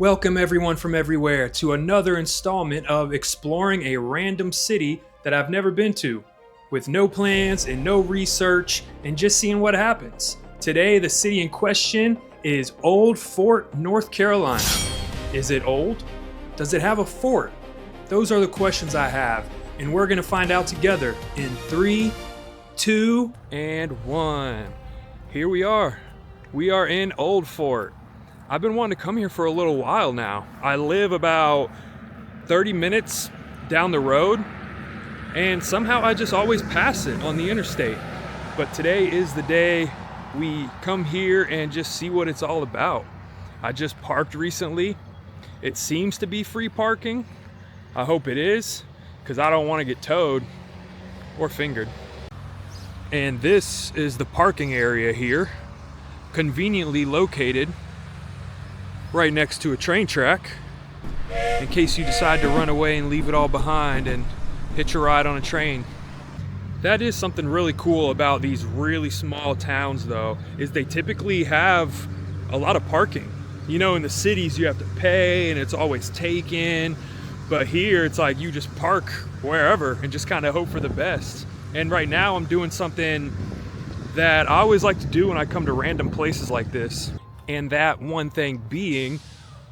Welcome everyone from everywhere to another installment of exploring a random city that I've never been to, with no plans and no research and just seeing what happens. Today the city in question is Old Fort, North Carolina. Is it old? Does it have a fort? Those are the questions I have, and we're gonna find out together in 3, 2, and 1. Here we are. We are in Old Fort. I've been wanting to come here for a little while now. I live about 30 minutes down the road, and somehow I just always pass it on the interstate. But today is the day we come here and just see what it's all about. I just parked recently. It seems to be free parking. I hope it is, because I don't want to get towed or fingered. And this is the parking area here, conveniently located right next to a train track, in case you decide to run away and leave it all behind and hitch a ride on a train. That is something really cool about these really small towns though, is they typically have a lot of parking. You know, in the cities you have to pay and it's always taken, but here it's like you just park wherever and just kind of hope for the best. And right now I'm doing something that I always like to do when I come to random places like this. And that one thing being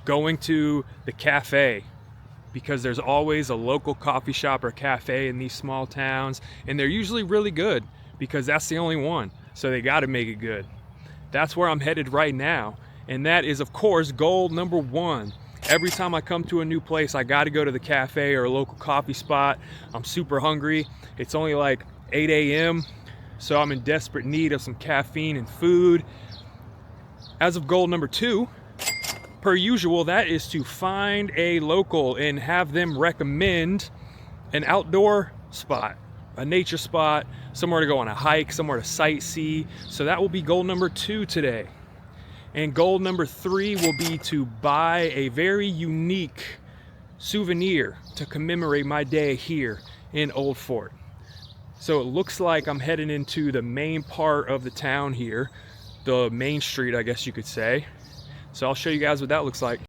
going to the cafe, because there's always a local coffee shop or cafe in these small towns, and they're usually really good because that's the only one, so they got to make it good. That's where I'm headed right now, and that is of course goal number 1. Every time I come to a new place, I got to go to the cafe or a local coffee spot. I'm super hungry. It's only like 8 a.m. so I'm in desperate need of some caffeine and food. As of goal number 2, per usual, that is to find a local and have them recommend an outdoor spot, a nature spot, somewhere to go on a hike, somewhere to sightsee. So that will be goal number 2 today. And goal number 3 will be to buy a very unique souvenir to commemorate my day here in Old Fort. So it looks like I'm heading into the main part of the town here, the main street, I guess you could say. So I'll show you guys what that looks like.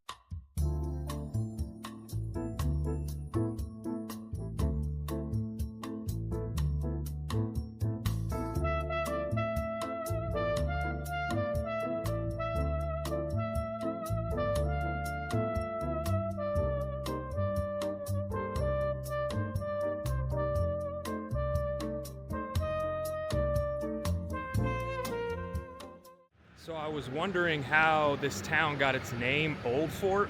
So I was wondering how this town got its name, Old Fort,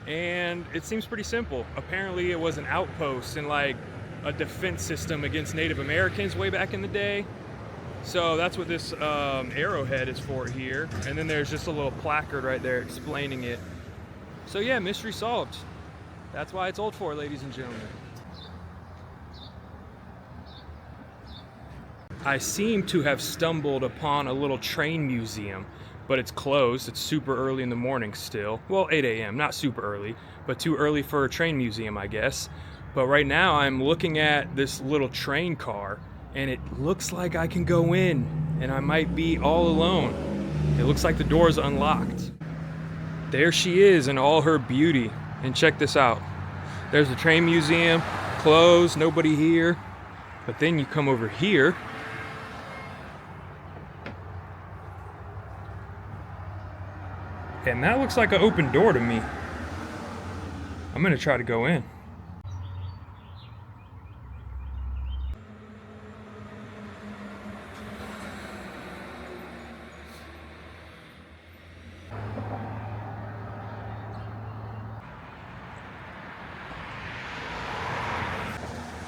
and it seems pretty simple. Apparently it was an outpost and like a defense system against Native Americans way back in the day. So that's what this arrowhead is for here. And then there's just a little placard right there explaining it. So yeah, mystery solved. That's why it's Old Fort, ladies and gentlemen. I seem to have stumbled upon a little train museum, but it's closed. It's super early in the morning still. Well, 8 a.m., not super early, but too early for a train museum, I guess. But right now I'm looking at this little train car, and it looks like I can go in, and I might be all alone. It looks like the door is unlocked. There she is in all her beauty, and check this out. There's the train museum, closed, nobody here. But then you come over here, and that looks like an open door to me. I'm gonna try to go in.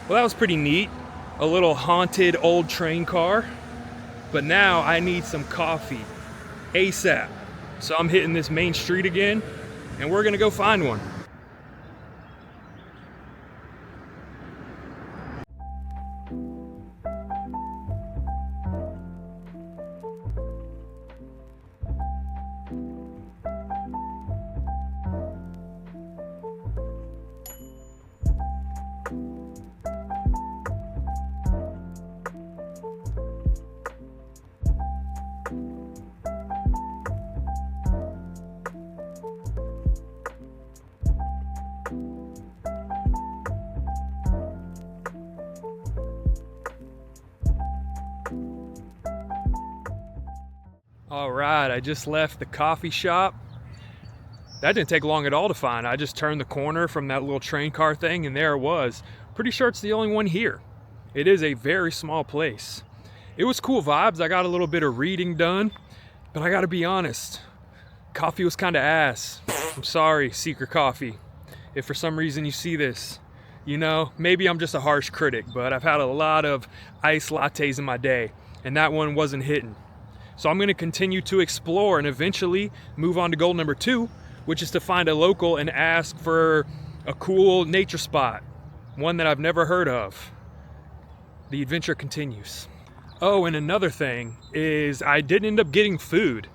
Well, that was pretty neat. A little haunted old train car. But now I need some coffee ASAP. So I'm hitting this main street again, and we're gonna go find one. All right, I just left the coffee shop. That didn't take long at all to find. I just turned the corner from that little train car thing and there it was. Pretty sure it's the only one here. It is a very small place. It was cool vibes. I got a little bit of reading done, but I gotta be honest, coffee was kind of ass. I'm sorry, Secret Coffee. If for some reason you see this, you know, maybe I'm just a harsh critic, but I've had a lot of iced lattes in my day, and that one wasn't hitting. So I'm gonna continue to explore and eventually move on to goal number 2, which is to find a local and ask for a cool nature spot, one that I've never heard of. The adventure continues. Oh, and another thing is I didn't end up getting food.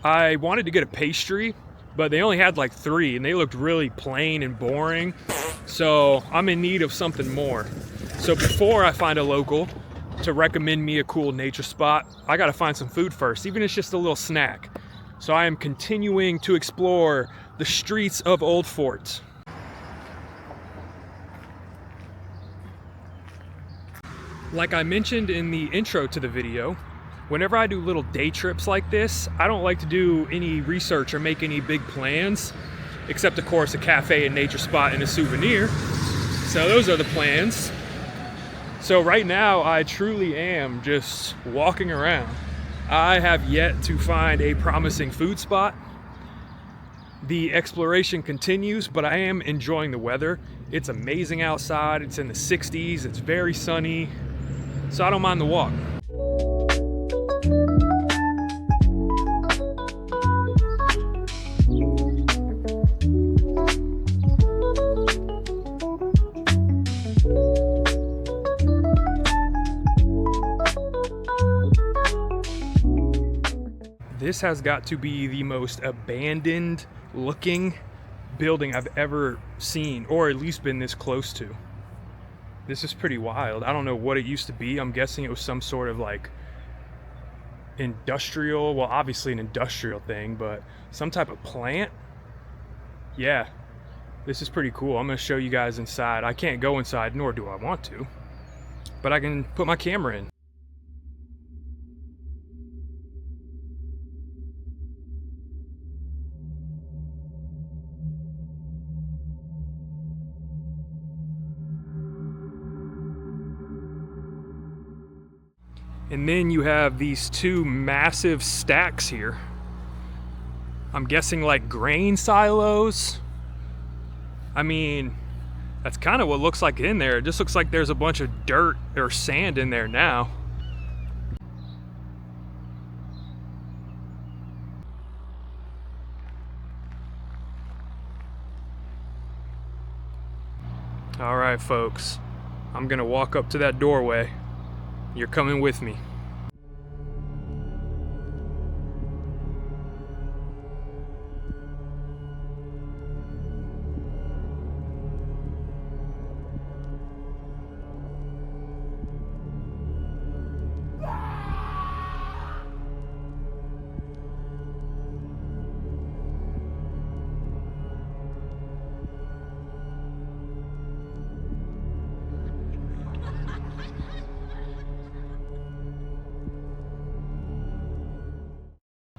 I wanted to get a pastry, but they only had like 3 and they looked really plain and boring. So I'm in need of something more. So before I find a local to recommend me a cool nature spot, I gotta find some food first, even if it's just a little snack. So I am continuing to explore the streets of Old Fort. Like I mentioned in the intro to the video, whenever I do little day trips like this, I don't like to do any research or make any big plans, except of course a cafe, a nature spot, and a souvenir. So those are the plans. So right now I truly am just walking around. I have yet to find a promising food spot. The exploration continues, but I am enjoying the weather. It's amazing outside. It's in the 60s. It's very sunny. So I don't mind the walk. This has got to be the most abandoned looking building I've ever seen, or at least been this close to. This is pretty wild. I don't know what it used to be. I'm guessing it was some sort of like industrial, well, obviously an industrial thing, but some type of plant. Yeah, this is pretty cool. I'm gonna show you guys inside. I can't go inside, nor do I want to, but I can put my camera in. And then you have these 2 massive stacks here. I'm guessing like grain silos. I mean, that's kind of what looks like in there. It just looks like there's a bunch of dirt or sand in there now. All right, folks, I'm gonna walk up to that doorway. You're coming with me.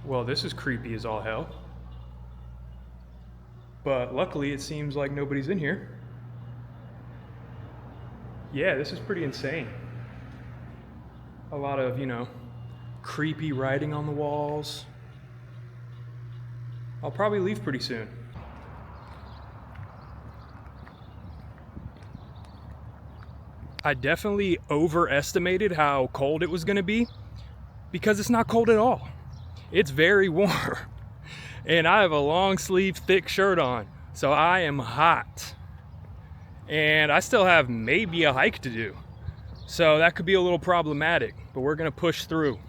Well, this is creepy as all hell. But luckily it seems like nobody's in here. Yeah, this is pretty insane. A lot of, you know, creepy writing on the walls. I'll probably leave pretty soon. I definitely overestimated how cold it was gonna be, because it's not cold at all. It's very warm, and I have a long sleeve thick shirt on, so I am hot. And I still have maybe a hike to do, so that could be a little problematic, but we're gonna push through.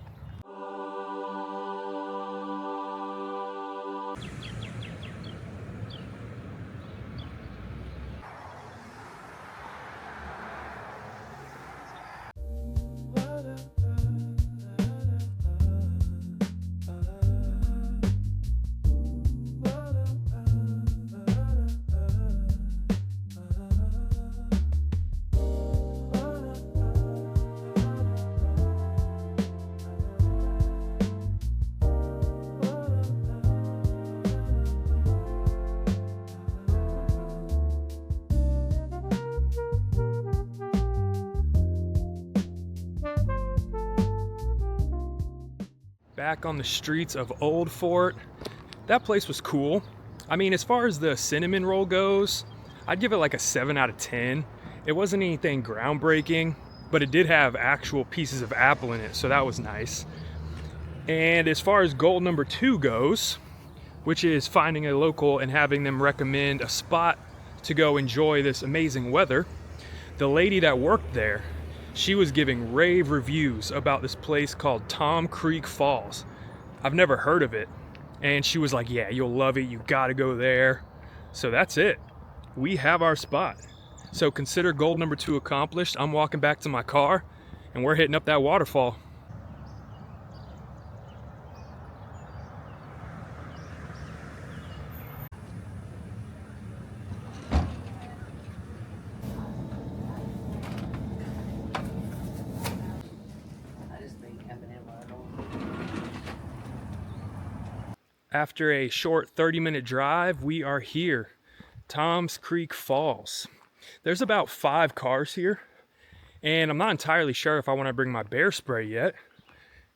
back on the streets of Old Fort. That place was cool. I mean, as far as the cinnamon roll goes, I'd give it like a 7 out of 10. It wasn't anything groundbreaking, but it did have actual pieces of apple in it, so that was nice. And as far as goal number 2 goes, which is finding a local and having them recommend a spot to go enjoy this amazing weather, the lady that worked there, she was giving rave reviews about this place called Tom Creek Falls. I've never heard of it. And she was like, yeah, you'll love it. You gotta go there. So that's it. We have our spot. So consider goal number 2 accomplished. I'm walking back to my car and we're hitting up that waterfall. After a short 30-minute drive, we are here, Tom's Creek Falls. There's about 5 cars here, and I'm not entirely sure if I want to bring my bear spray yet,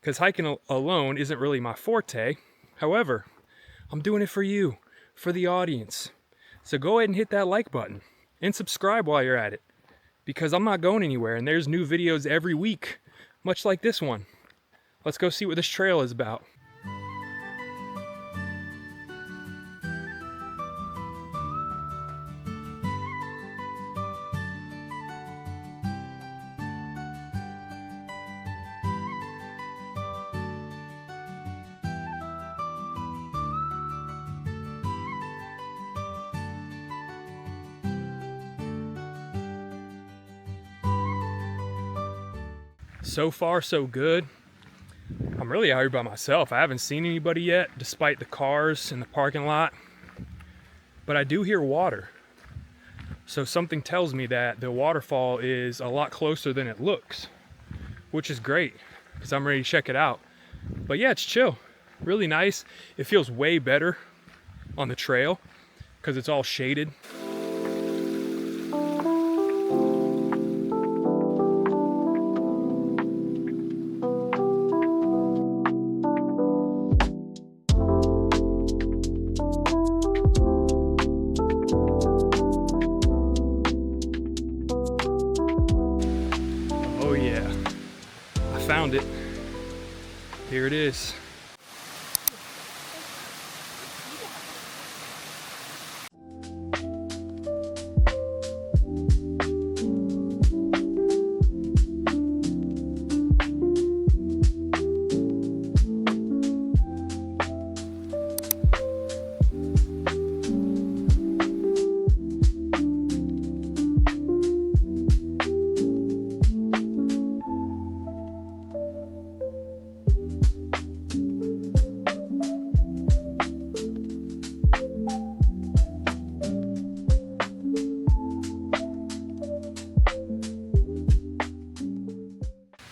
because hiking alone isn't really my forte. However, I'm doing it for you, for the audience. So go ahead and hit that like button, and subscribe while you're at it, because I'm not going anywhere, and there's new videos every week, much like this one. Let's go see what this trail is about. So far, so good. I'm really out here by myself. I haven't seen anybody yet, despite the cars in the parking lot. But I do hear water. So something tells me that the waterfall is a lot closer than it looks, which is great, because I'm ready to check it out. But yeah, it's chill. Really nice. It feels way better on the trail, because it's all shaded. Oh yeah, I found it. Here it is.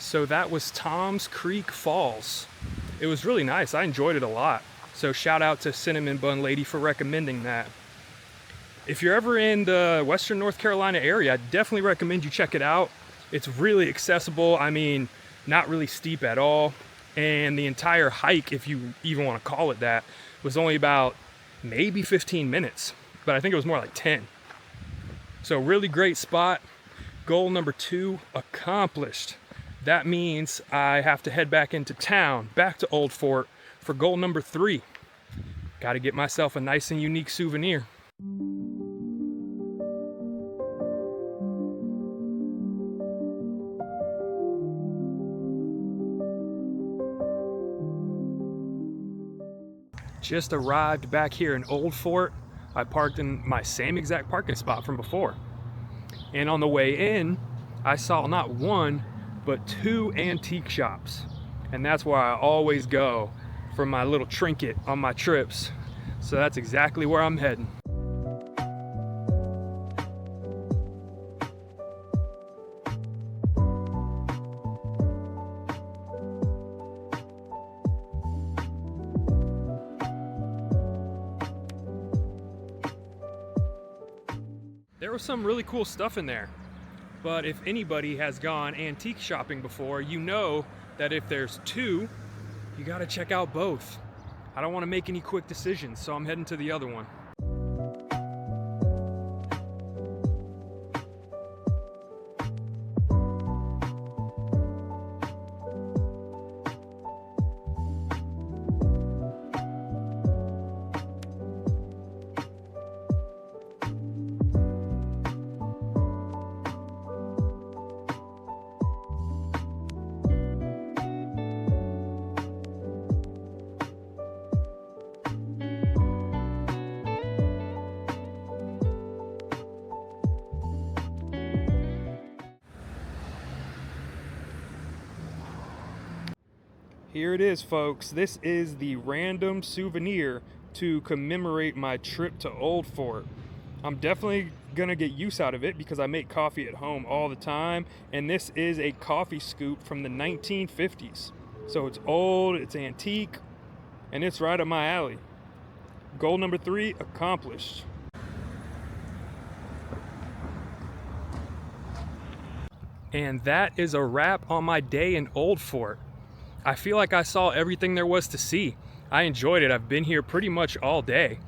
So that was Tom's Creek Falls. It was really nice. I enjoyed it a lot. So shout out to Cinnamon Bun Lady for recommending that. If you're ever in the Western North Carolina area, I definitely recommend you check it out. It's really accessible. I mean, not really steep at all. And the entire hike, if you even want to call it that, was only about maybe 15 minutes, but I think it was more like 10. So really great spot. Goal number 2 accomplished. That means I have to head back into town, back to Old Fort for goal number 3. Got to get myself a nice and unique souvenir. Just arrived back here in Old Fort. I parked in my same exact parking spot from before. And on the way in, I saw not one, but 2 antique shops. And that's where I always go for my little trinket on my trips. So that's exactly where I'm heading. There was some really cool stuff in there. But if anybody has gone antique shopping before, you know that if there's 2, you gotta check out both. I don't want to make any quick decisions, so I'm heading to the other one. Here it is, folks. This is the random souvenir to commemorate my trip to Old Fort. I'm definitely gonna get use out of it because I make coffee at home all the time, and this is a coffee scoop from the 1950s. So it's old, it's antique, and it's right up my alley. Goal number 3 accomplished. And that is a wrap on my day in Old Fort. I feel like I saw everything there was to see. I enjoyed it. I've been here pretty much all day.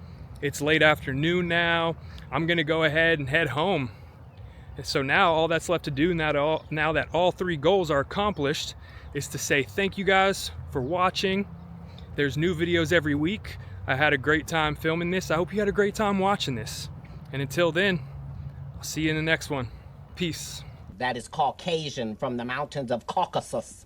It's late afternoon now. I'm gonna go ahead and head home. And so now all that's left to do now that all 3 goals are accomplished is to say thank you guys for watching. There's new videos every week. I had a great time filming this. I hope you had a great time watching this. And until then, I'll see you in the next one. Peace. That is Caucasian from the mountains of Caucasus.